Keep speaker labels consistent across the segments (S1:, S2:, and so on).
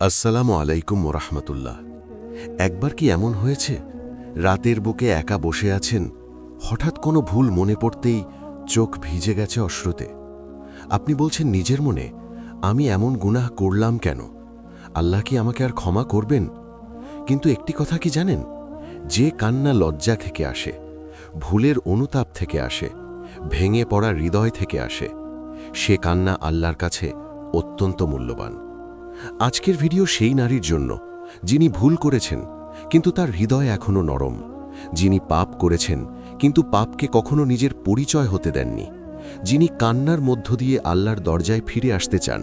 S1: আসসালামু আলাইকুম ওরহমতুল্লাহ। একবার কি এমন হয়েছে রাতের বুকে একা বসে আছেন, হঠাৎ কোনো ভুল মনে পড়তেই চোখ ভিজে গেছে অশ্রুতে? আপনি বলছেন নিজের মনে, আমি এমন গুনাহ করলাম কেন? আল্লাহ কি আমাকে আর ক্ষমা করবেন? কিন্তু একটি কথা কি জানেন, যে কান্না লজ্জা থেকে আসে, ভুলের অনুতাপ থেকে আসে, ভেঙে পড়া হৃদয় থেকে আসে, সে কান্না আল্লাহর কাছে অত্যন্ত মূল্যবান। আজকের ভিডিও সেই নারীর জন্য যিনি ভুল করেছেন কিন্তু তার হৃদয় এখনো নরম, যিনি পাপ করেছেন কিন্তু পাপকে কখনো নিজের পরিচয় হতে দেননি, যিনি কান্নার মধ্য দিয়ে আল্লাহর দরজায় ফিরে আসতে চান,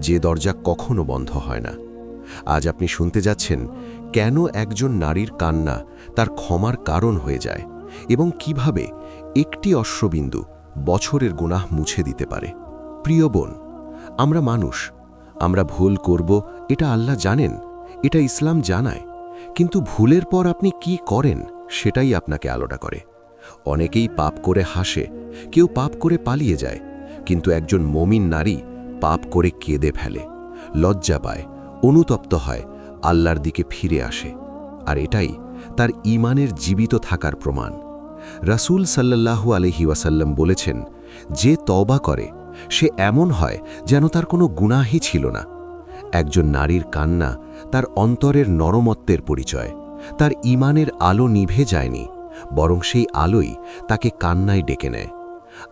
S1: যে দরজা কখনো বন্ধ হয় না। আজ আপনি শুনতে যাচ্ছেন কেন একজন নারীর কান্না তার ক্ষমার কারণ হয়ে যায় এবং কিভাবে একটি অশ্রুবিন্দু বছরের গুনাহ মুছে দিতে পারে। প্রিয় বোন, আমরা মানুষ, আমরা ভুল করব, এটা আল্লাহ জানেন, এটা ইসলাম জানায়। কিন্তু ভুলের পর আপনি কি করেন সেটাই আপনাকে আলাদা করে। অনেকেই পাপ করে হাসে, কেউ পাপ করে পালিয়ে যায়, কিন্তু একজন মমিন নারী পাপ করে কেঁদে ফেলে, লজ্জা পায়, অনুতপ্ত হয়, আল্লাহর দিকে ফিরে আসে। আর এটাই তার ঈমানের জীবিত থাকার প্রমাণ। রাসূল সাল্লাল্লাহু আলাইহি ওয়াসাল্লাম বলেছেন, যে তওবা করে সে এমন হয় যেন তার কোনো গুনাহই ছিল না। একজন নারীর কান্না তার অন্তরের নরমত্বের পরিচয়। তার ঈমানের আলো নিভে যায়নি, বরং সেই আলোই তাকে কান্নায় ডেকে নেয়।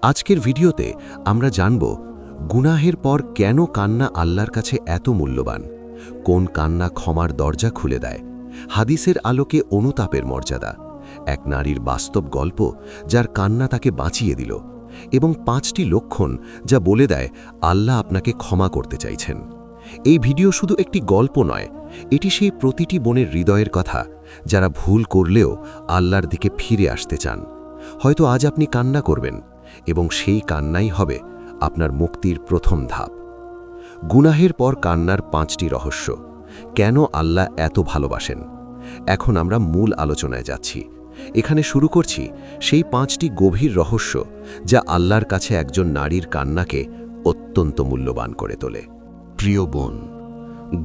S1: আজকের ভিডিওতে আমরা জানব গুনাহের পর কেন কান্না আল্লাহর কাছে এত মূল্যবান, কোন কান্না ক্ষমার দরজা খুলে দেয়, হাদিসের আলোকে অনুতাপের মর্যাদা, এক নারীর বাস্তব গল্প যার কান্না তাকে বাঁচিয়ে দিল, এবং 5টি লক্ষণ যা বলে দেয় আল্লাহ আপনাকে ক্ষমা করতে চাইছেন। এই ভিডিও শুধু একটি গল্প নয়, এটি সেই প্রতিটি বোনের হৃদয়ের কথা যারা ভুল করলেও আল্লাহর দিকে ফিরে আসতে চান। হয়তো আজ আপনি কান্না করবেন এবং সেই কান্নাই হবে আপনার মুক্তির প্রথম ধাপ। গুনাহের পর কান্নার 5টি রহস্য, কেন আল্লাহ এত ভালোবাসেন। এখন আমরা মূল আলোচনায় যাচ্ছি। এখানে শুরু করছি সেই 5টি গভীর রহস্য যা আল্লাহর কাছে একজন নারীর কান্নাকে অত্যন্ত মূল্যবান করে তোলে।
S2: প্রিয় বোন,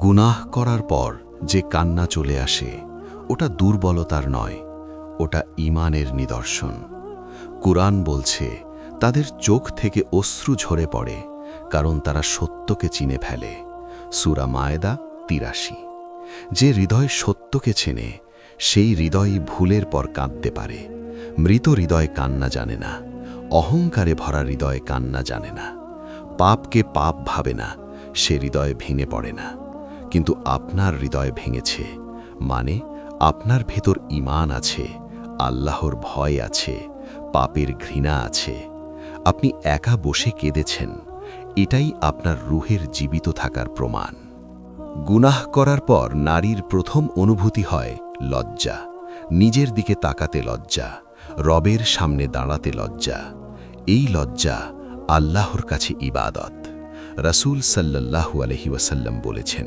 S2: গুনাহ করার পর যে কান্না চলে আসে ওটা দুর্বলতার নয়, ওটা ঈমানের নিদর্শন। কুরআন বলছে তাদের চোখ থেকে অশ্রু ঝরে পড়ে কারণ তারা সত্যকে চিনে ফেলে। সূরা মায়েদা ৮৩। যে হৃদয় সত্যকে চেনে সেই হৃদয়ই ভুলের পর কাঁদতে পারে। মৃত হৃদয় কান্না জানে না, অহংকারে ভরা হৃদয় কান্না জানে না, পাপকে পাপ ভাবে না, সে হৃদয় ভেঙে পড়ে না। কিন্তু আপনার হৃদয় ভেঙেছে, মানে আপনার ভেতর ঈমান আছে, আল্লাহর ভয় আছে, পাপের ঘৃণা আছে। আপনি একা বসে কেঁদেছেন, এটাই আপনার রুহের জীবিত থাকার প্রমাণ। গুনাহ করার পর নারীর প্রথম অনুভূতি হয় লজ্জা, নিজের দিকে তাকাতে লজ্জা, রবের সামনে দাঁড়াতে লজ্জা। এই লজ্জা আল্লাহর কাছে ইবাদত। রাসূল সাল্লাল্লাহু আলাইহি ওয়াসাল্লাম বলেছেন,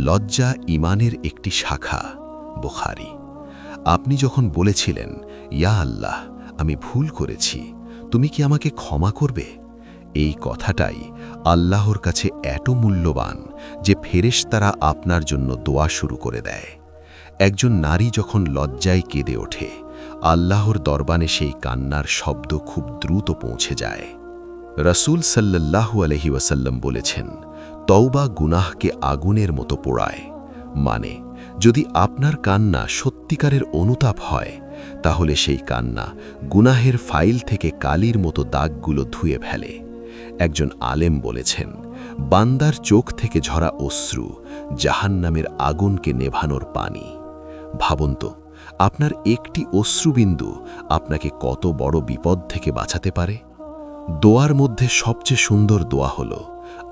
S2: লজ্জা ঈমানের একটি শাখা। বুখারী। আপনি যখন বলেছিলেন, ইয়া আল্লাহ, আমি ভুল করেছি, তুমি কি আমাকে ক্ষমা করবে? এই কথাটাই আল্লাহর কাছে এত মূল্যবান যে ফেরেশতারা আপনার জন্য দোয়া শুরু করে দেয়। একজন নারী যখন লজ্জায় কেঁদে ওঠে, আল্লাহর দরবারে সেই কান্নার শব্দ খুব দ্রুত পৌঁছে যায়। রাসূল সাল্লাল্লাহু আলাইহি ওয়াসাল্লাম বলেছেন, তওবা গুনাহকে আগুনের মতো পোড়ায়। মানে, যদি আপনার কান্না সত্যিকারের অনুতাপ হয় তাহলে সেই কান্না গুনাহের ফাইল থেকে কালির মতো দাগগুলো ধুয়ে ফেলে। একজন আলেম বলেছেন, বান্দার চোখ থেকে ঝরা অশ্রু জাহান্নামের আগুনকে নেভানোর পানি। ভাবুন তো, আপনার একটি অশ্রুবিন্দু আপনাকে কত বড় বিপদ থেকে বাঁচাতে পারে। দোয়ার মধ্যে সবচেয়ে সুন্দর দোয়া হল,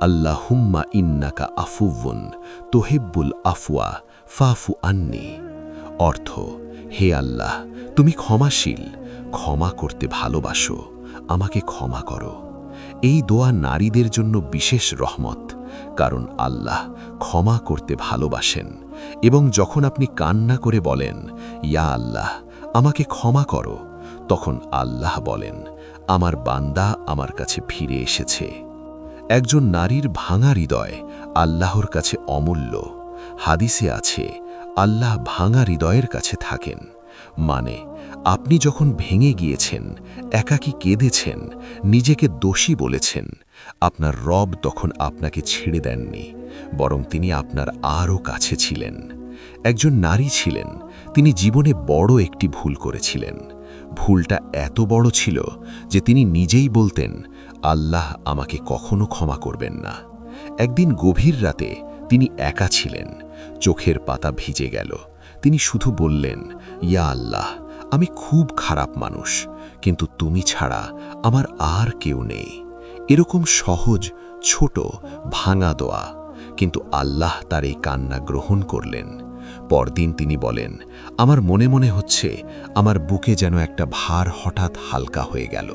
S2: আল্লাহুম্মা ইন্নাকা আফুউন তুহিব্বুল আফওয়া ফাফু আন্নি। অর্থ, হে আল্লাহ, তুমি ক্ষমাশীল, ক্ষমা করতে ভালোবাসো, আমাকে ক্ষমা করো। এই দোয়া নারীদের জন্য বিশেষ রহমত, কারণ আল্লাহ ক্ষমা করতে ভালোবাসেন। এবং যখন আপনি কান্না করে বলেন, ইয়া আল্লাহ, আমাকে ক্ষমা করো, তখন আল্লাহ বলেন, আমার বান্দা আমার কাছে ফিরে এসেছে। একজন নারীর ভাঙা হৃদয় আল্লাহর কাছে অমূল্য, হাদিসে আছে, আল্লাহ ভাঙা হৃদয়ের কাছে থাকেন। মানে আপনি যখন ভেঙে গিয়েছেন, একাকী কেঁদেছেন, নিজেকে দোষী বলেছেন, আপনার রব তখন আপনাকে ছেড়ে দেননি, বরং তিনি আপনার আরও কাছে ছিলেন। একজন নারী ছিলেন, তিনি জীবনে বড় একটি ভুল করেছিলেন। ভুলটা এত বড় ছিল যে তিনি নিজেই বলতেন, আল্লাহ আমাকে কখনো ক্ষমা করবেন না। একদিন গভীর রাতে তিনি একা ছিলেন, চোখের পাতা ভিজে গেল। তিনি শুধু বললেন, ইয়া আল্লাহ, আমি খুব খারাপ মানুষ, কিন্তু তুমি ছাড়া আমার আর কেউ নেই। এরকম সহজ, ছোট, ভাঙা দোয়া, কিন্তু আল্লাহ তার এই কান্না গ্রহণ করলেন। পরদিন তিনি বলেন, আমার মনে মনে হচ্ছে আমার বুকে যেন একটা ভার হঠাৎ হালকা হয়ে গেল,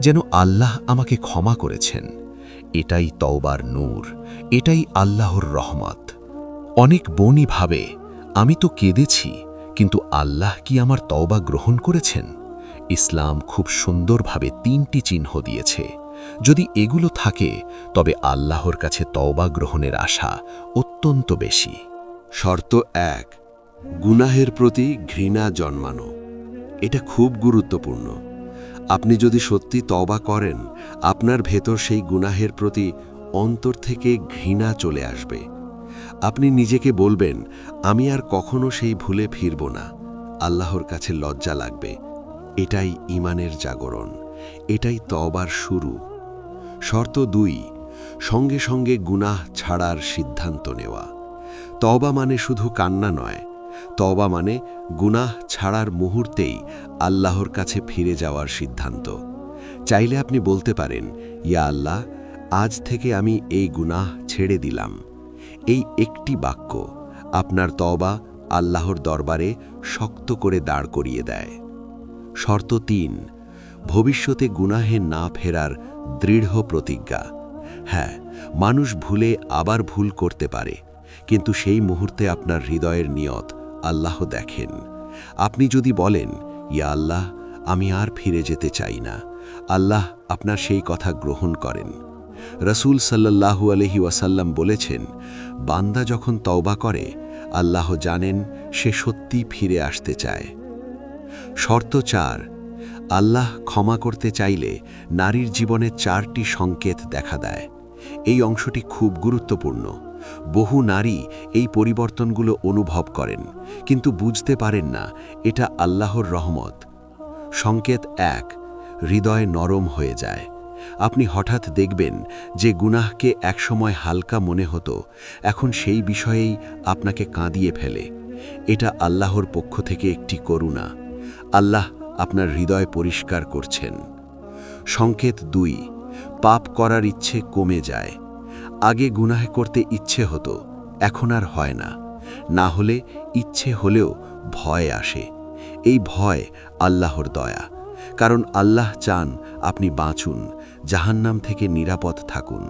S2: যেন আল্লাহ আমাকে ক্ষমা করেছেন। এটাই তওবার নূর, এটাই আল্লাহর রহমত। অনেক বোনই ভাবে, আমি তো কেঁদেছি, কিন্তু আল্লাহ কি আমার তওবা গ্রহণ করেছেন? ইসলাম খুব সুন্দরভাবে ৩টি চিহ্ন দিয়েছে। যদি এগুলো থাকে, তবে আল্লাহর কাছে তওবা গ্রহণের আশা অত্যন্ত বেশি।
S1: শর্ত ১, গুনাহের প্রতি ঘৃণা জন্মানো। এটা খুব গুরুত্বপূর্ণ। আপনি যদি সত্যি তওবা করেন, আপনার ভেতর সেই গুনাহের প্রতি অন্তর থেকে ঘৃণা চলে আসবে। আপনি নিজেকে বলবেন, আমি আর কখনো সেই ভুলে ফিরব না। আল্লাহর কাছে লজ্জা লাগবে। এটাই ঈমানের জাগরণ, এটাই তওবার শুরু। শর্ত ২, সঙ্গে সঙ্গে গুনাহ ছাড়ার সিদ্ধান্ত নেওয়া। তওবা মানে শুধু কান্না নয়, তওবা মানে গুনাহ ছাড়ার মুহূর্তেই আল্লাহর কাছে ফিরে যাওয়ার সিদ্ধান্ত। চাইলে আপনি বলতে পারেন, ইয়া আল্লাহ, আজ থেকে আমি এই গুনাহ ছেড়ে দিলাম। এই একটি বাক্য আপনার তওবা আল্লাহর দরবারে শক্ত করে দাঁড় করিয়ে দেয়। শর্ত ৩, ভবিষ্যতে গুনাহে না ফেরার দৃঢ় প্রতিজ্ঞা। হ্যাঁ, মানুষ ভুলে আবার ভুল করতে পারে, কিন্তু সেই মুহূর্তে আপনার হৃদয়ের নিয়ত আল্লাহ দেখেন। আপনি যদি বলেন, ইয়া আল্লাহ, আমি আর ফিরে যেতে চাই না, আল্লাহ আপনার সেই কথা গ্রহণ করেন। রাসূল সাল্লাল্লাহু আলাইহি ওয়াসাল্লাম বলেছেন, বান্দা যখন তওবা করে, আল্লাহ জানেন সে সত্যি ফিরে আসতে চায়। শর্ত ৪, আল্লাহ ক্ষমা করতে চাইলে নারীর জীবনে ৪টি সংকেত দেখা দেয়। এই অংশটি খুব গুরুত্বপূর্ণ। বহু নারী এই পরিবর্তনগুলো অনুভব করেন, কিন্তু বুঝতে পারেন না এটা আল্লাহর রহমত। সংকেত ১, হৃদয় নরম হয়ে যায়। আপনি হঠাৎ দেখবেন যে গুনাহকে একসময় হালকা মনে হতো, এখন সেই বিষয়েই আপনাকে কাঁদিয়ে ফেলে। এটা আল্লাহর পক্ষ থেকে একটি করুণা। আল্লাহ আপনার হৃদয় পরিষ্কার করছেন। সংকেত ২, পাপ করার ইচ্ছে কমে যায়। আগে গুনাহ করতে ইচ্ছে হতো, এখন আর হয় না। না হলে ইচ্ছে হলেও ভয় আসে। এই ভয় আল্লাহর দয়া, কারণ আল্লাহ চান আপনি বাঁচুন, জাহান্নাম থেকে নিরাপদ থাকুন।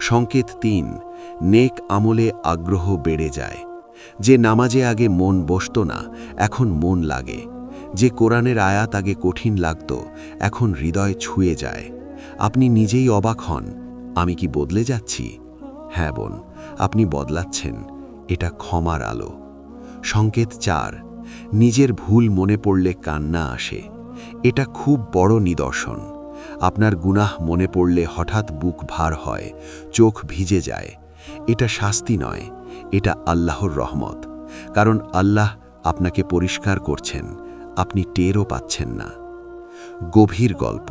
S1: সংকেত ৩, নেক আমলে আগ্রহ বেড়ে যায়। যে নামাজে আগে মন বসত না, এখন মন লাগে। যে কোরআনের আয়াত আগে কঠিন লাগত, এখন হৃদয় ছুঁয়ে যায়। আপনি নিজেই অবাক হন, আমি কি বদলে যাচ্ছি? হ্যাঁ বোন, আপনি বদলাচ্ছেন। এটা ক্ষমার আলো। সংকেত ৪, নিজের ভুল মনে পড়লে কান্না আসে। এটা খুব বড় নিদর্শন। আপনার গুনাহ মনে পড়লে হঠাৎ বুক ভার হয়, চোখ ভিজে যায়। এটা শাস্তি নয়, এটা আল্লাহর রহমত, কারণ আল্লাহ আপনাকে পরিষ্কার করছেন, আপনি টেরও পাচ্ছেন না। গভীর গল্প।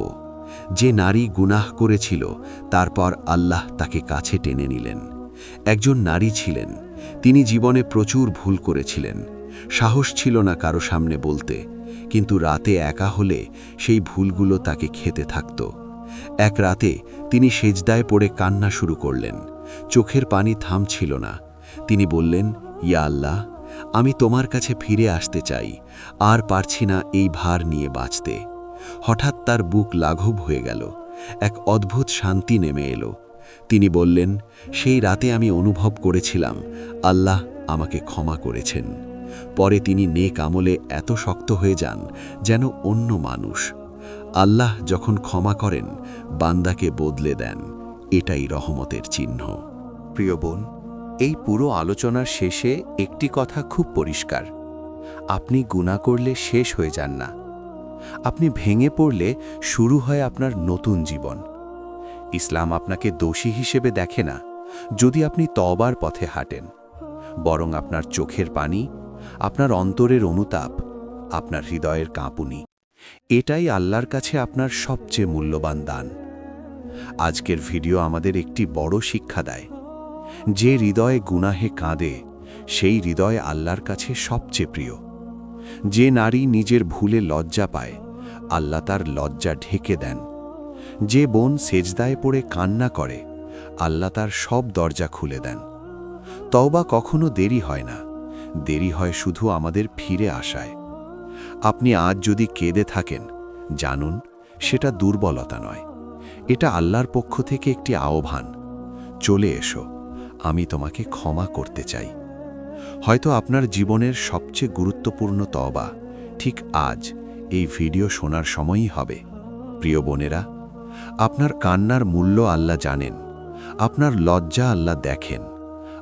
S1: যে নারী গুনাহ করেছিল, তারপর আল্লাহ তাকে কাছে টেনে নিলেন। একজন নারী ছিলেন, তিনি জীবনে প্রচুর ভুল করেছিলেন। সাহস ছিল না কারো সামনে বলতে, কিন্তু রাতে একা হলে সেই ভুলগুলো তাকে খেতে থাকত। এক রাতে তিনি সেজদায় পড়ে কান্না শুরু করলেন। চোখের পানি থামছিল না। তিনি বললেন, ইয়া আল্লাহ, আমি তোমার কাছে ফিরে আসতে চাই, আর পারছি না এই ভার নিয়ে বাঁচতে। হঠাৎ তার বুক লাঘব হয়ে গেল, এক অদ্ভুত শান্তি নেমে এলো। তিনি বললেন, সেই রাতে আমি অনুভব করেছিলাম আল্লাহ আমাকে ক্ষমা করেছেন। পরে তিনি নেক আমলে এত শক্ত হয়ে যান যেন অন্য মানুষ। আল্লাহ যখন ক্ষমা করেন, বান্দাকে বদলে দেন। এটাই রহমতের চিহ্ন।
S3: প্রিয় বোন, এই পুরো আলোচনার শেষে একটি কথা খুব পরিষ্কার, আপনি গুনাহ করলে শেষ হয়ে যান না। আপনি ভেঙে পড়লে শুরু হয় আপনার নতুন জীবন। ইসলাম আপনাকে দোষী হিসেবে দেখে না যদি আপনি তওবার পথে হাঁটেন, বরং আপনার চোখের পানি, আপনার অন্তরের অনুতাপ, আপনার হৃদয়ের কাঁপুনি, এটাই আল্লাহর কাছে আপনার সবচেয়ে মূল্যবান দান। আজকের ভিডিও আমাদের একটি বড় শিক্ষা দেয়, যে হৃদয়ে গুনাহে কাঁদে সেই হৃদয় আল্লাহর কাছে সবচেয়ে প্রিয়। যে নারী নিজের ভুলে লজ্জা পায়, আল্লাহ তার লজ্জা ঢেকে দেন। যে বোন সেজদায় পড়ে কান্না করে, আল্লাহ তার সব দরজা খুলে দেন। তওবা কখনো দেরি হয় না, দেরি হয় শুধু আমাদের ফিরে আসায়। আপনি আজ যদি কেঁদে থাকেন, জানুন সেটা দুর্বলতা নয়, এটা আল্লাহর পক্ষ থেকে একটি আহ্বান। চলে এসো, আমি তোমাকে ক্ষমা করতে চাই। হয়তো আপনার জীবনের সবচেয়ে গুরুত্বপূর্ণ তওবা ঠিক আজ এই ভিডিও শোনার সময়ই হবে। প্রিয় বোনেরা, আপনার কান্নার মূল্য আল্লাহ জানেন, আপনার লজ্জা আল্লাহ দেখেন,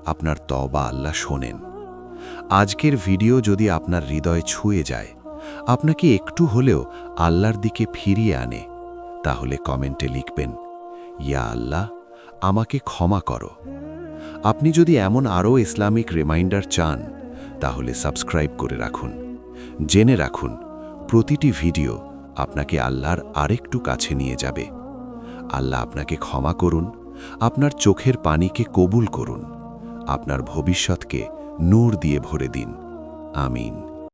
S3: আপনার তওবা আল্লাহ শোনেন। আজকের ভিডিও যদি আপনার হৃদয় ছুঁয়ে যায়, আপনাকে একটু হলেও আল্লাহর দিকে ফিরিয়ে আনে, তাহলে কমেন্টে লিখবেন, ইয়া আল্লাহ, আমাকে ক্ষমা করো। আপনি যদি এমন আরও ইসলামিক রিমাইন্ডার চান, তাহলে সাবস্ক্রাইব করে রাখুন। জেনে রাখুন, প্রতিটি ভিডিও আপনাকে আল্লাহর আরেকটু কাছে নিয়ে যাবে। আল্লাহ আপনাকে ক্ষমা করুন, আপনার চোখের পানিকে কবুল করুন, আপনার ভবিষ্যৎকে নূর দিয়ে ভরে দিন। আমিন।